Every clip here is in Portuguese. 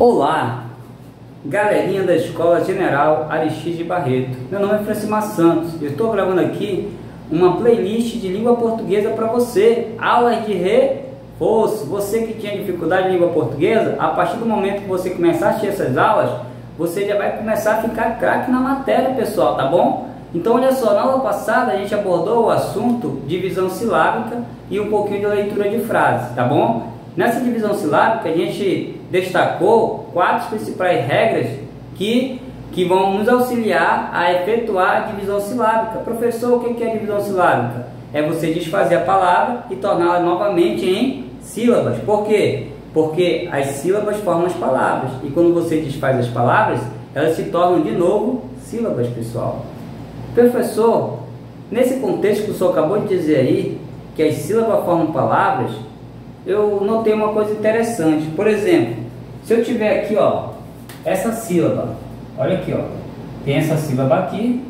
Olá, galerinha da Escola General Aristides Barreto. Meu nome é Francimar Santos. Eu estou gravando aqui uma playlist de língua portuguesa para você. Aulas de reforço. Você que tinha dificuldade em língua portuguesa, a partir do momento que você começar a assistir essas aulas, você já vai começar a ficar craque na matéria, pessoal, tá bom? Então, olha só, na aula passada a gente abordou o assunto divisão silábica e um pouquinho de leitura de frases, tá bom? Nessa divisão silábica a gente destacou 4 principais regras que vão nos auxiliar a efetuar a divisão silábica. Professor, o que é a divisão silábica? É você desfazer a palavra e torná-la novamente em sílabas. Por quê? Porque as sílabas formam as palavras. E quando você desfaz as palavras, elas se tornam de novo sílabas, pessoal. Professor, nesse contexto que o senhor acabou de dizer aí, que as sílabas formam palavras, eu notei uma coisa interessante. Por exemplo, se eu tiver aqui, ó, essa sílaba, olha aqui, ó, tem essa sílaba aqui,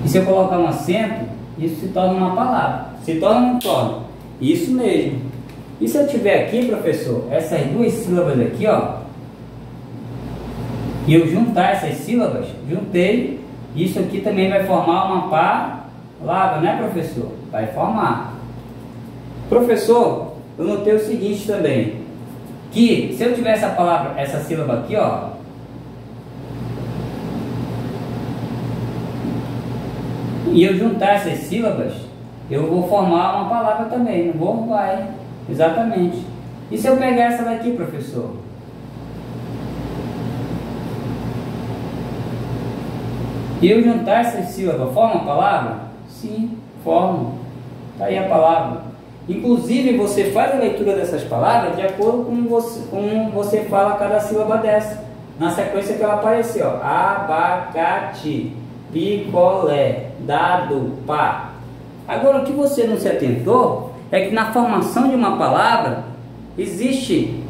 e se eu colocar um acento, isso se torna uma palavra. Se torna ou não torna? Isso mesmo. E se eu tiver aqui, professor, essas duas sílabas aqui, ó, e eu juntar essas sílabas, juntei, isso aqui também vai formar uma palavra, né, professor? Vai formar. Professor, eu notei o seguinte também, que se eu tiver essa palavra, essa sílaba aqui, ó, e eu juntar essas sílabas, eu vou formar uma palavra também, não vou? Vai, exatamente. E se eu pegar essa daqui, professor? E eu juntar essas sílabas, forma a palavra? Sim, forma. Tá aí a palavra. Inclusive, você faz a leitura dessas palavras de acordo com você fala cada sílaba dessa. Na sequência que ela apareceu, ó. Abacate, picolé, dado, pá. Agora, o que você não se atentou é que na formação de uma palavra existe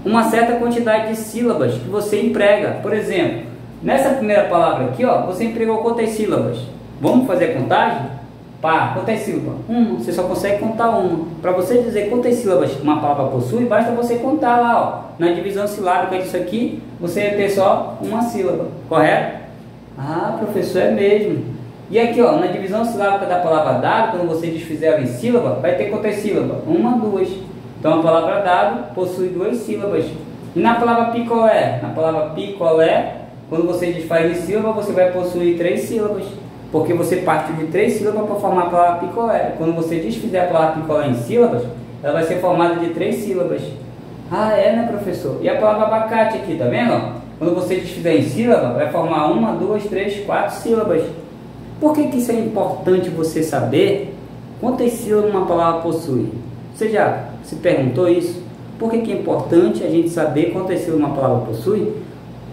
uma certa quantidade de sílabas que você emprega. Por exemplo, nessa primeira palavra aqui, ó, você empregou quantas sílabas? Vamos fazer a contagem? Pá, quantas sílabas? Uma. Você só consegue contar uma. Para você dizer quantas sílabas uma palavra possui, basta você contar lá, ó. Na divisão silábica disso aqui, você vai ter só uma sílaba, correto? Ah, professor, é mesmo. E aqui, ó, na divisão silábica da palavra dado, quando você desfizer ela em sílaba, vai ter quantas sílabas? Uma, duas. Então a palavra dado possui 2 sílabas. E na palavra picolé? Na palavra picolé, quando você desfaz em sílaba, você vai possuir 3 sílabas. Porque você partiu de 3 sílabas para formar a palavra picolé. Quando você desfizer a palavra picolé em sílabas, ela vai ser formada de 3 sílabas. Ah, é, né, professor? E a palavra abacate aqui, tá vendo? Quando você desfizer em sílaba, vai formar 1, 2, 3, 4 sílabas. Por que isso é importante você saber quantas sílabas uma palavra possui? Você já se perguntou isso? Por que é importante a gente saber quantas sílabas uma palavra possui?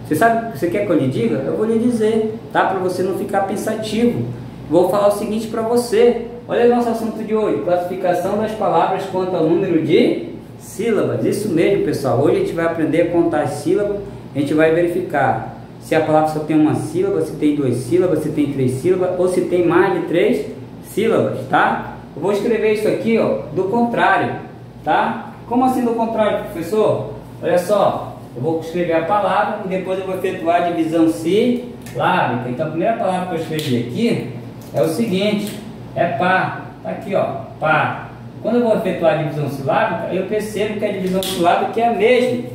Você sabe, você quer que eu lhe diga? Eu vou lhe dizer, tá? Para você não ficar pensativo. Vou falar o seguinte para você. Olha o nosso assunto de hoje, classificação das palavras quanto ao número de sílabas. Isso mesmo, pessoal. Hoje a gente vai aprender a contar as sílabas. A gente vai verificar se a palavra só tem uma sílaba, se tem 2 sílabas, se tem 3 sílabas ou se tem mais de 3 sílabas, tá? Eu vou escrever isso aqui, ó, do contrário, tá? Como assim do contrário, professor? Olha só. Eu vou escrever a palavra e depois eu vou efetuar a divisão silábica. Então a primeira palavra que eu escrevi aqui é o seguinte, é pá. Tá aqui, ó, pá. Quando eu vou efetuar a divisão silábica, eu percebo que a divisão silábica é a mesma.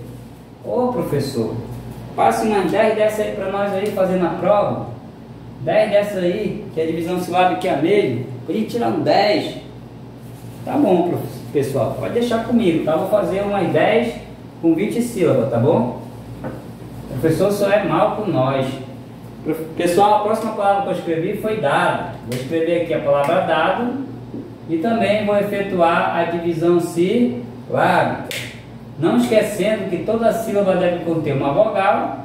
Ô, professor, passe umas 10 dessas aí para nós aí fazer na prova. 10 dessas aí, que a divisão silábica é a mesma. Podia tirar um 10. Tá bom, pessoal, pode deixar comigo, tá? Vou fazer umas 10 com 20 sílabas, tá bom? O professor só é mal com nós. Pessoal, a próxima palavra que eu escrevi foi dado. Vou escrever aqui a palavra dado e também vou efetuar a divisão silábica. Não esquecendo que toda sílaba deve conter uma vogal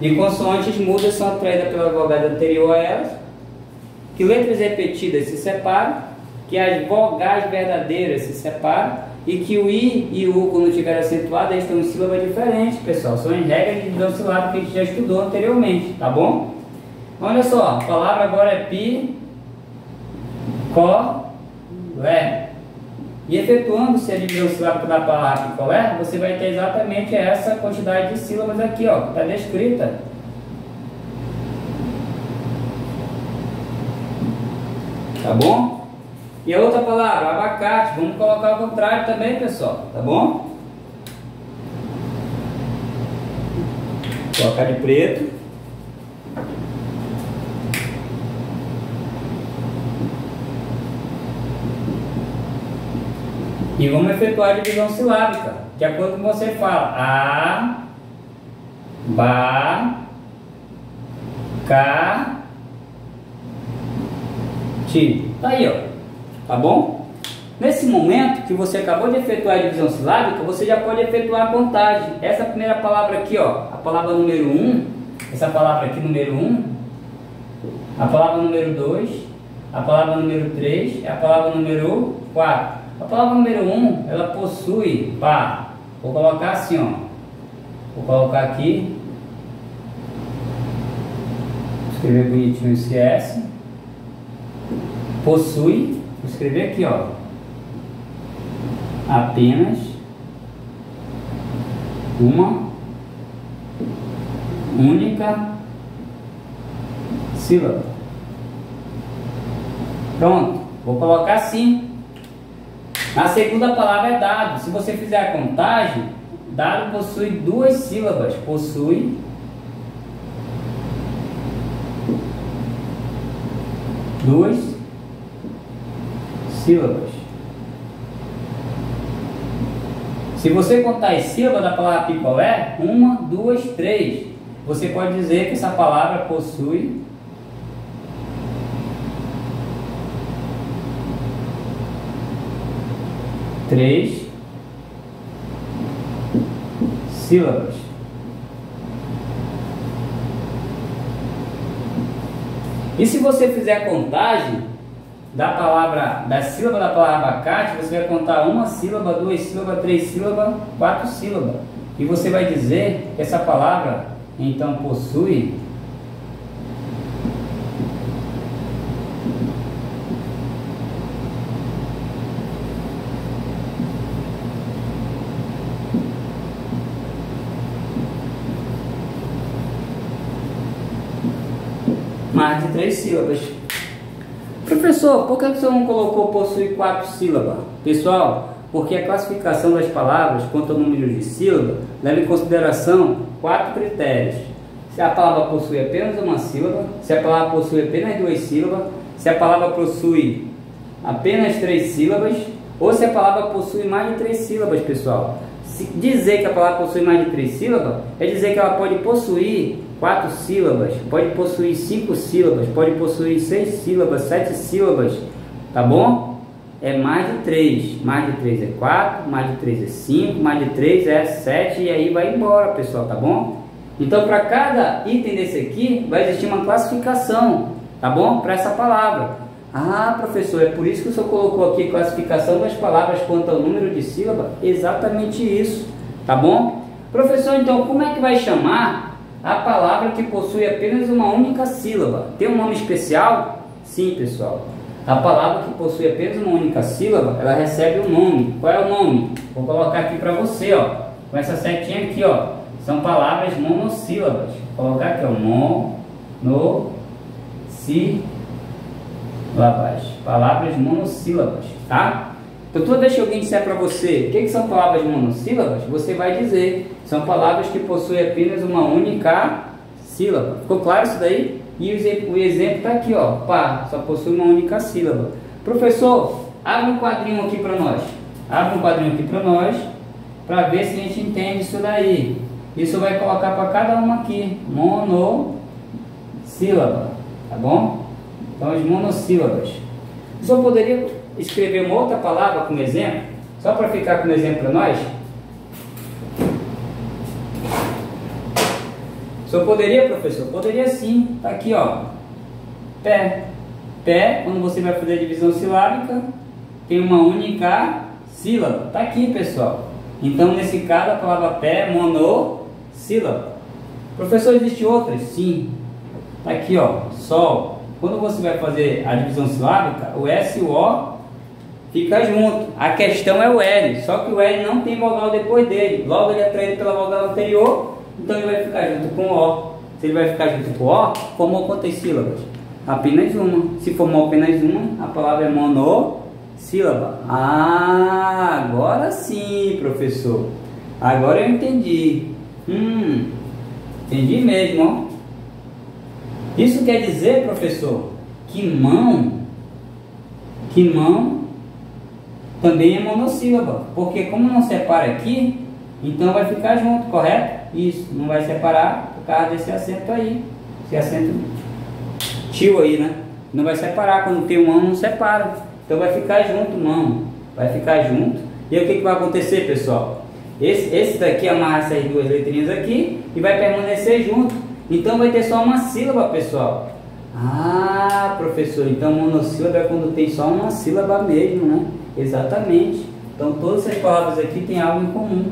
e consoantes mudas são atraídas pela vogal anterior a elas, que letras repetidas se separam, que as vogais verdadeiras se separam e que o I e o U, quando estiver acentuado, eles estão em sílabas diferentes, pessoal. São as regras de divisão silábica que a gente já estudou anteriormente, tá bom? Olha só, a palavra agora é picolé. E efetuando-se a divisão silábica da palavra picolé, você vai ter exatamente essa quantidade de sílabas aqui, ó, que está descrita. Tá bom? E a outra palavra, abacate, vamos colocar ao contrário também, pessoal, tá bom? Colocar de preto. E vamos efetuar a divisão silábica, de acordo com você fala. A, ba, ca, ti. Tá aí, ó. Tá bom? Nesse momento que você acabou de efetuar a divisão silábica, você já pode efetuar a contagem. Essa primeira palavra aqui, ó, a palavra número 1, essa palavra aqui número 1, a palavra número 2, a palavra número 3, a palavra número 4. A palavra número 1, ela possui, pá, vou colocar assim, ó, vou colocar aqui, vou escrever bonitinho esse S, possui, vou escrever aqui, ó, apenas uma única sílaba. Pronto, vou colocar assim. A segunda palavra é dado. Se você fizer a contagem, dado possui duas sílabas. Possui duas sílabas. Se você contar as sílabas da palavra picolé, 1, 2, 3, você pode dizer que essa palavra possui três sílabas. E se você fizer a contagem da sílaba da palavra abacate, você vai contar uma sílaba, duas sílabas, três sílabas, quatro sílabas. E você vai dizer que essa palavra então possui mais de 3 sílabas. Professor, por que o senhor não colocou possui 4 sílabas? Pessoal, porque a classificação das palavras quanto ao número de sílabas leva em consideração 4 critérios. Se a palavra possui apenas uma sílaba, se a palavra possui apenas 2 sílabas, se a palavra possui apenas 3 sílabas, ou se a palavra possui mais de 3 sílabas, pessoal. Se dizer que a palavra possui mais de 3 sílabas, é dizer que ela pode possuir 4 sílabas, pode possuir 5 sílabas, pode possuir 6 sílabas, 7 sílabas, tá bom? É mais de 3, mais de 3 é 4, mais de 3 é 5, mais de 3 é 7 e aí vai embora, pessoal, tá bom? Então, para cada item desse aqui, vai existir uma classificação, tá bom? Para essa palavra. Ah, professor, é por isso que o senhor colocou aqui classificação das palavras quanto ao número de sílabas? Exatamente isso, tá bom? Professor, então, como é que vai chamar a palavra que possui apenas uma única sílaba? Tem um nome especial? Sim, pessoal. A palavra que possui apenas uma única sílaba, ela recebe um nome. Qual é o nome? Vou colocar aqui para você, ó, com essa setinha aqui, ó. São palavras monossílabas. Vou colocar aqui, ó, monossílabas. Palavras monossílabas, tá? Então, toda vez que alguém disser para você o que são palavras monossílabas, você vai dizer, são palavras que possuem apenas uma única sílaba. Ficou claro isso daí? E o exemplo está aqui, ó, pá, só possui uma única sílaba. Professor, abre um quadrinho aqui para nós. Abre um quadrinho aqui para nós, para ver se a gente entende isso daí. Isso vai colocar para cada uma aqui, monossílaba, tá bom? Então, as monossílabas. O senhor poderia escrever uma outra palavra como exemplo, só para ficar como exemplo para nós? O senhor poderia, professor? Poderia sim. Está aqui, ó. Pé. Pé, quando você vai fazer a divisão silábica, tem uma única sílaba. Está aqui, pessoal. Então, nesse caso, a palavra pé é monossílaba. Professor, existe outras? Sim. Está aqui, ó. Sol. Quando você vai fazer a divisão silábica, o S e o O fica junto. A questão é o L, só que o L não tem vogal depois dele. Logo ele é traído pela vogal anterior, então ele vai ficar junto com o O. Se ele vai ficar junto com o O, formou quantas sílabas? Apenas uma. Se formou apenas uma, a palavra é monossílaba. Ah, agora sim, professor. Agora eu entendi. Entendi mesmo, ó. Isso quer dizer, professor, que mão também é monossílaba, porque como não separa aqui, então vai ficar junto, correto? Isso, não vai separar por causa desse acento aí, esse acento tio aí, né? Não vai separar, quando tem mão não separa, então vai ficar junto, mão, vai ficar junto. E aí o que vai acontecer, pessoal? Esse daqui amarra essas duas letrinhas aqui e vai permanecer junto, então vai ter só uma sílaba, pessoal. Ah, professor, então monossílaba é quando tem só uma sílaba mesmo, né? Exatamente. Então todas essas palavras aqui têm algo em comum.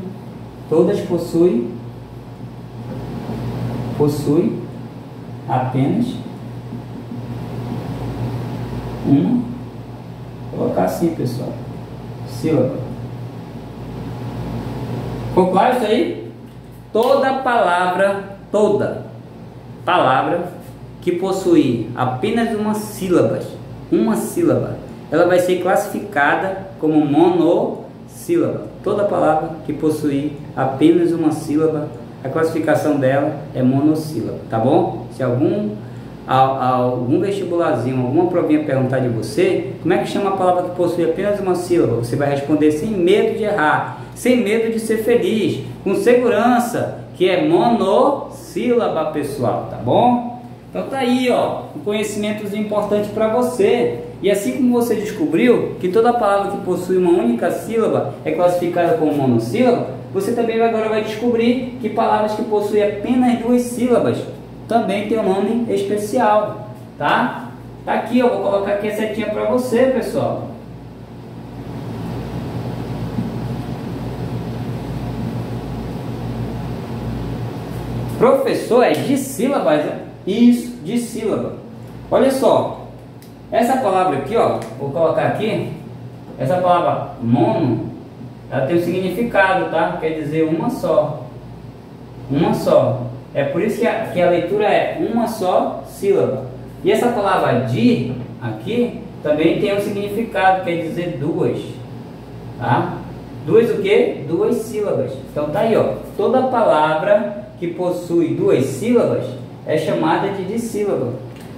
Todas possuem apenas uma, vou colocar assim, pessoal, sílaba. Ficou claro isso aí? Toda palavra que possuir apenas uma sílaba, ela vai ser classificada como monossílaba. Toda palavra que possuir apenas uma sílaba, a classificação dela é monossílaba, tá bom? Se algum vestibularzinho, alguma provinha perguntar de você, como é que chama a palavra que possui apenas uma sílaba, você vai responder sem medo de errar, sem medo de ser feliz, com segurança, que é monossílaba, pessoal, tá bom? Então tá aí, ó, um conhecimento importante para você. E assim como você descobriu que toda palavra que possui uma única sílaba é classificada como monossílaba, você também agora vai descobrir que palavras que possuem apenas duas sílabas também tem um nome especial, tá? Tá aqui, eu vou colocar aqui a setinha para você, pessoal. Professor, é de sílabas, né? Isso, de sílaba. Olha só, essa palavra aqui, ó, vou colocar aqui, essa palavra mono, ela tem um significado, tá? Quer dizer uma só. Uma só. É por isso que a leitura é uma só sílaba. E essa palavra de aqui também tem um significado, quer dizer duas. Tá? Duas o quê? Duas sílabas. Então tá aí, ó. Toda palavra que possui duas sílabas é chamada de dissílaba.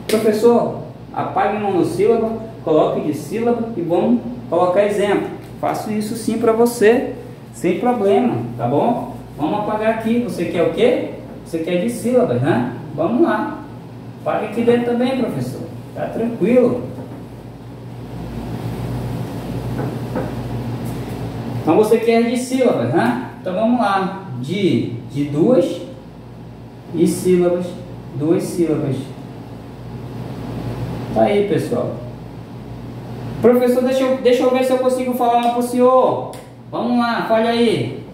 Professor, apague monossílaba, coloque dissílaba e vamos colocar exemplo. Faço isso sim para você, sem problema, tá bom? Vamos apagar aqui. Você quer o quê? Você quer dissílabas, né? Vamos lá. Apague aqui dentro também, professor. Tá tranquilo. Então você quer dissílabas, né? Então vamos lá. De duas e sílabas. Duas sílabas. Tá aí, pessoal. Professor, deixa eu ver se eu consigo falar uma pro senhor. Vamos lá, fale aí.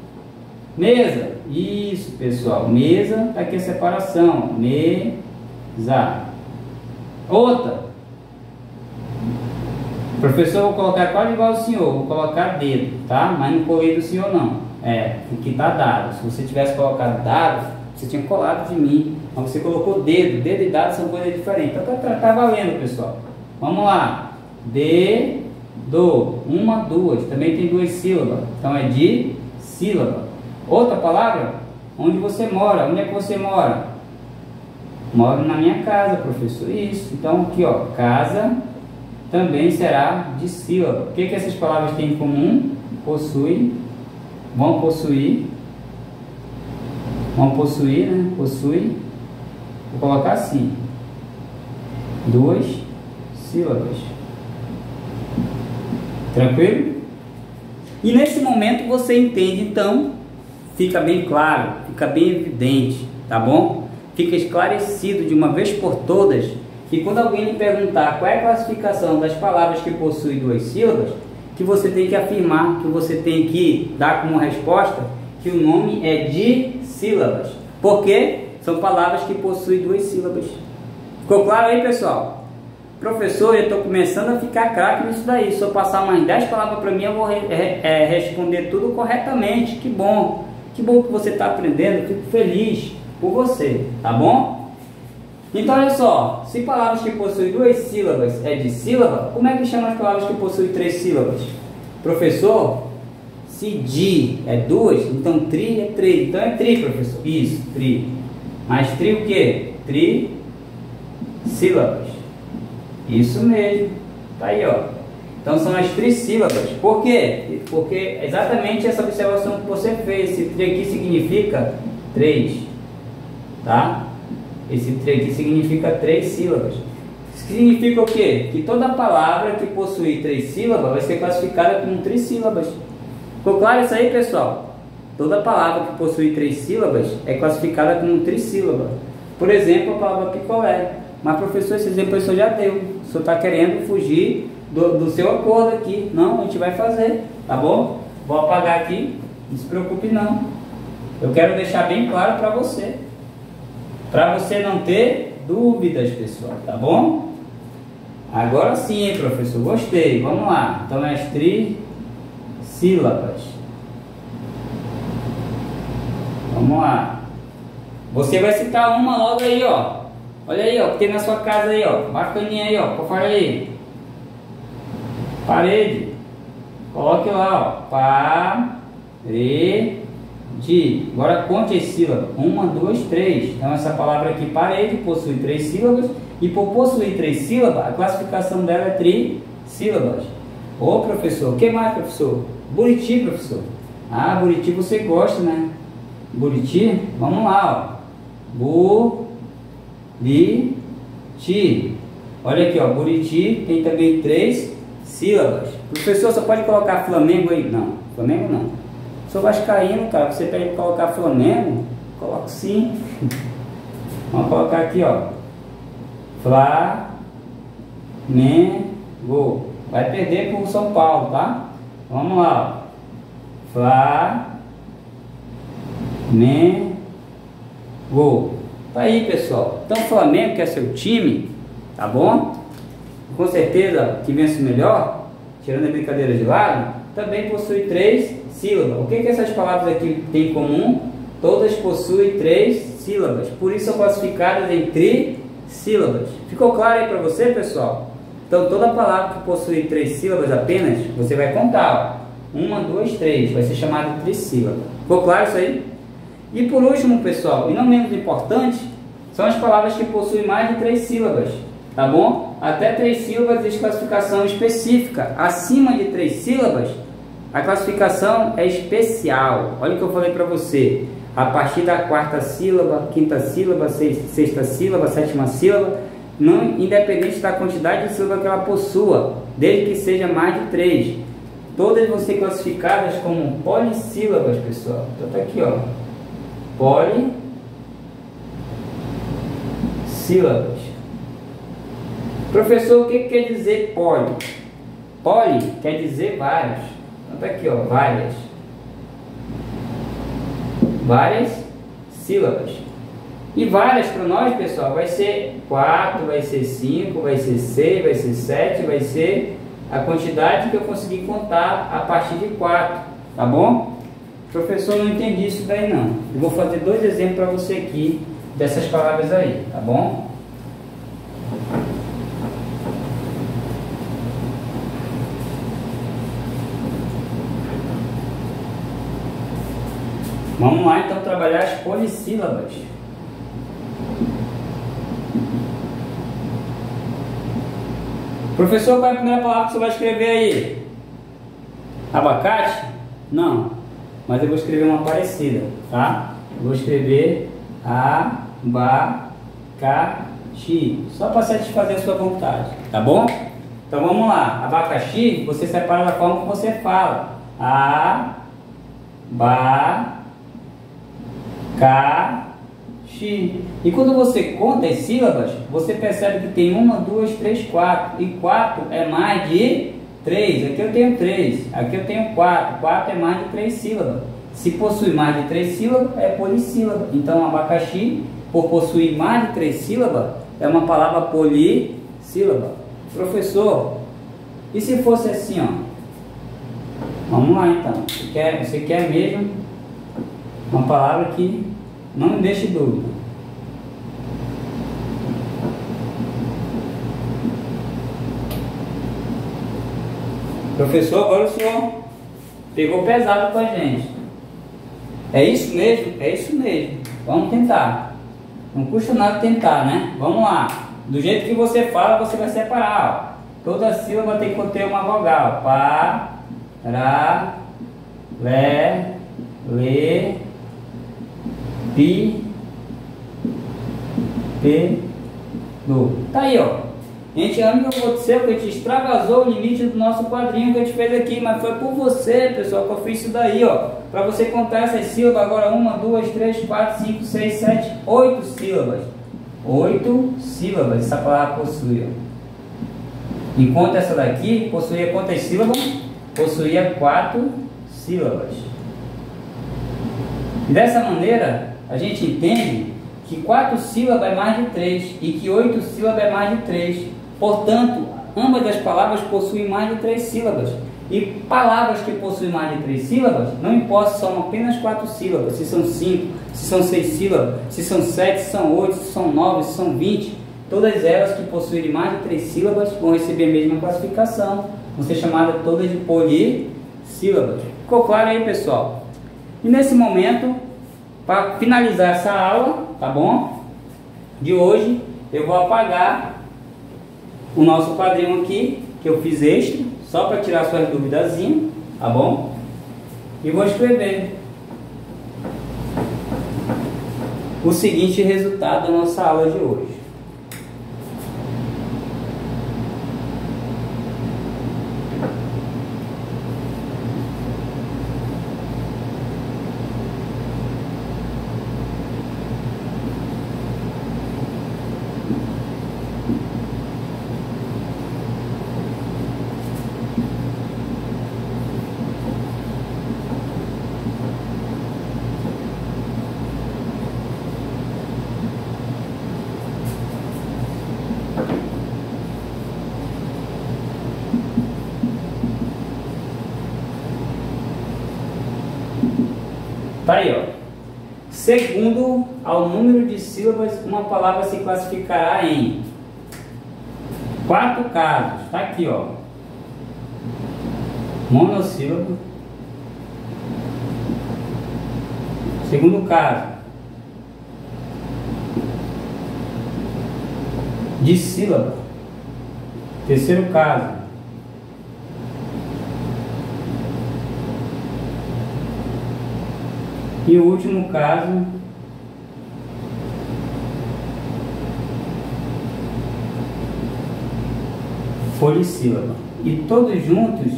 Mesa. Isso, pessoal. Mesa, tá aqui a separação. Mesa. Outra. Professor, eu vou colocar quase igual ao senhor. Vou colocar dedo, tá? Mas não colei do senhor, não. É, aqui tá dado. Se você tivesse colocado dado, você tinha colado de mim. Mas você colocou dedo. Dedo e dado são coisas diferentes. Então tá valendo, pessoal. Vamos lá. Dedo. Uma, duas. Também tem duas sílabas. Então é de sílaba. Outra palavra? Onde você mora. Onde é que você mora? Moro na minha casa, professor. Isso. Então aqui, ó. Casa também será de sílaba. O que essas palavras têm em comum? Vão possuir, né? Possui. Vou colocar assim. Duas sílabas. Tranquilo? E nesse momento você entende, então, fica bem claro, fica bem evidente, tá bom? Fica esclarecido de uma vez por todas que quando alguém lhe perguntar qual é a classificação das palavras que possuem duas sílabas, que você tem que afirmar, que você tem que dar como resposta que o nome é de sílabas. Por quê? São palavras que possuem duas sílabas. Ficou claro aí, pessoal? Professor, eu estou começando a ficar craque nisso daí. Se eu passar mais 10 palavras para mim, eu vou responder tudo corretamente. Que bom que você está aprendendo. Fico feliz por você, tá bom? Então, olha só. Se palavras que possuem 2 sílabas é dissílaba, como é que chama as palavras que possuem 3 sílabas? Professor, se di é 2, então tri é 3. Então é tri, professor. Isso, tri. Mas tri o quê? Trissílabas. Isso mesmo. Tá aí, ó. Então são as trissílabas. Por quê? Porque exatamente essa observação que você fez. Esse tri aqui significa 3. Tá? Esse tri aqui significa 3 sílabas. Significa o quê? Que toda palavra que possui 3 sílabas vai ser classificada como trissílabas. Ficou claro isso aí, pessoal? Toda palavra que possui 3 sílabas é classificada como trissílaba. Por exemplo, a palavra picolé. Mas, professor, esse exemplo o senhor já deu. O senhor está querendo fugir do seu acordo aqui. Não, a gente vai fazer, tá bom? Vou apagar aqui, não se preocupe não. Eu quero deixar bem claro para você não ter dúvidas, pessoal, tá bom? Agora sim, hein, professor, gostei. Vamos lá. Então, as trissílabas. Vamos lá. Você vai citar uma logo aí, ó. Olha aí, ó, que tem na sua casa aí, ó. Bacaninha aí, ó. Qual foi aí? Parede. Coloque lá, ó. Parede. Agora conte as sílabas. 1, 2, 3. Então essa palavra aqui, parede, possui 3 sílabas. E por possuir 3 sílabas, a classificação dela é trissílabas. Ô, professor, o que mais, professor? Buriti, professor. Ah, Buriti você gosta, né? Buriti, vamos lá, ó. Buriti. Olha aqui, ó. Buriti tem também 3 sílabas. Professor, você pode colocar Flamengo aí? Não, Flamengo não. Sou vascaíno, cara. Você pede para colocar Flamengo? Coloco sim. Vamos colocar aqui, ó. Flamengo. Vai perder por São Paulo, tá? Vamos lá, ó. Flamengo. Tá aí, pessoal. Então, Flamengo, que é seu time, tá bom? Com certeza que vence o melhor, tirando a brincadeira de lado, também possui 3 sílabas. O que essas palavras aqui têm em comum? Todas possuem 3 sílabas. Por isso são classificadas em trissílabas. Ficou claro aí para você, pessoal? Então, toda palavra que possui 3 sílabas apenas, você vai contar, ó. 1, 2, 3. Vai ser chamada de trissílaba. Ficou claro isso aí? E por último, pessoal, e não menos importante, são as palavras que possuem mais de 3 sílabas, tá bom? Até 3 sílabas existe classificação específica. Acima de 3 sílabas, a classificação é especial. Olha o que eu falei para você. A partir da 4ª sílaba, 5ª sílaba, 6ª sílaba, 7ª sílaba, não, independente da quantidade de sílabas que ela possua, desde que seja mais de 3. Todas vão ser classificadas como polissílabas, pessoal. Então tá aqui, ó. Polissílabas. Professor, o que quer dizer poli? Poli quer dizer vários. Então tá aqui, ó, várias sílabas. E várias para nós, pessoal, vai ser 4, vai ser 5, vai ser 6, vai ser 7, vai ser a quantidade que eu consegui contar a partir de 4, tá bom? Professor, não entendi isso daí não. Eu vou fazer 2 exemplos para você aqui dessas palavras aí, tá bom? Vamos lá então trabalhar as polissílabas. Professor, qual é a primeira palavra que você vai escrever aí? Abacate? Não, mas eu vou escrever uma parecida, tá? Eu vou escrever abacaxi, só para satisfazer a sua vontade, tá bom? Então vamos lá, abacaxi, você separa da forma que você fala. Abacaxi. E quando você conta as sílabas, você percebe que tem 1, 2, 3, 4. E 4 é mais de 3. Aqui eu tenho 3. Aqui eu tenho 4. 4 é mais de 3 sílabas. Se possui mais de 3 sílabas, é polissílaba. Então, abacaxi, por possuir mais de 3 sílabas, é uma palavra polissílaba. Professor, e se fosse assim, ó? Vamos lá então. Você quer mesmo uma palavra que não me deixe dúvida. Professor, agora o senhor pegou pesado com a gente. É isso mesmo? É isso mesmo. Vamos tentar. Não custa nada tentar, né? Vamos lá. Do jeito que você fala, você vai separar. Ó. Toda sílaba tem que conter uma vogal. Pá, ra, lé, lê, pi, pe, do. Tá aí, ó. A gente, o que aconteceu, que a gente extravasou o limite do nosso quadrinho que a gente fez aqui, mas foi por você, pessoal, que eu fiz isso daí, ó, para você contar essas sílabas. Agora 1, 2, 3, 4, 5, 6, 7, 8 sílabas. 8 sílabas essa palavra possui. Enquanto essa daqui possuía quantas sílabas? Possuía 4 sílabas. E dessa maneira, a gente entende que 4 sílabas é mais de 3 e que 8 sílabas é mais de 3. Portanto, ambas as palavras possuem mais de 3 sílabas. E palavras que possuem mais de 3 sílabas, não importa se são apenas 4 sílabas, se são 5, se são 6 sílabas, se são 7, se são 8, se são 9, se são 20, todas elas que possuírem mais de 3 sílabas vão receber a mesma classificação, vão ser chamadas todas de polissílabas. Ficou claro aí, pessoal? E nesse momento, para finalizar essa aula, tá bom? De hoje, eu vou apagar o nosso quadrinho aqui, que eu fiz extra, só para tirar suas duvidazinhas, tá bom? E vou escrever o seguinte resultado da nossa aula de hoje. Tá aí, ó. Segundo ao número de sílabas, uma palavra se classificará em 4 casos. Tá aqui, ó. Monossílabo. Segundo caso, dissílaba. Terceiro caso, e o último caso, polissílaba. E todos juntos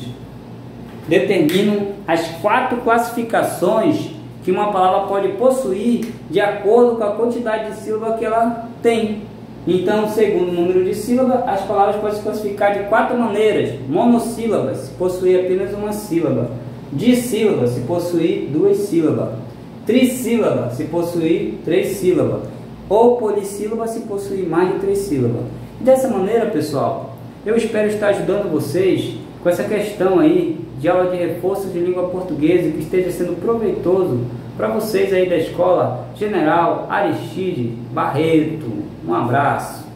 determinam as 4 classificações que uma palavra pode possuir de acordo com a quantidade de sílaba que ela tem. Então, segundo o número de sílaba, as palavras podem se classificar de 4 maneiras. Monossílabas, se possuir apenas uma sílaba. Dissílaba, se possuir 2 sílabas. Trissílaba, se possuir 3 sílabas, ou polissílaba, se possuir mais de 3 sílabas. Dessa maneira, pessoal, eu espero estar ajudando vocês com essa questão aí de aula de reforço de língua portuguesa, que esteja sendo proveitoso para vocês aí da Escola General Aristide Barreto. Um abraço.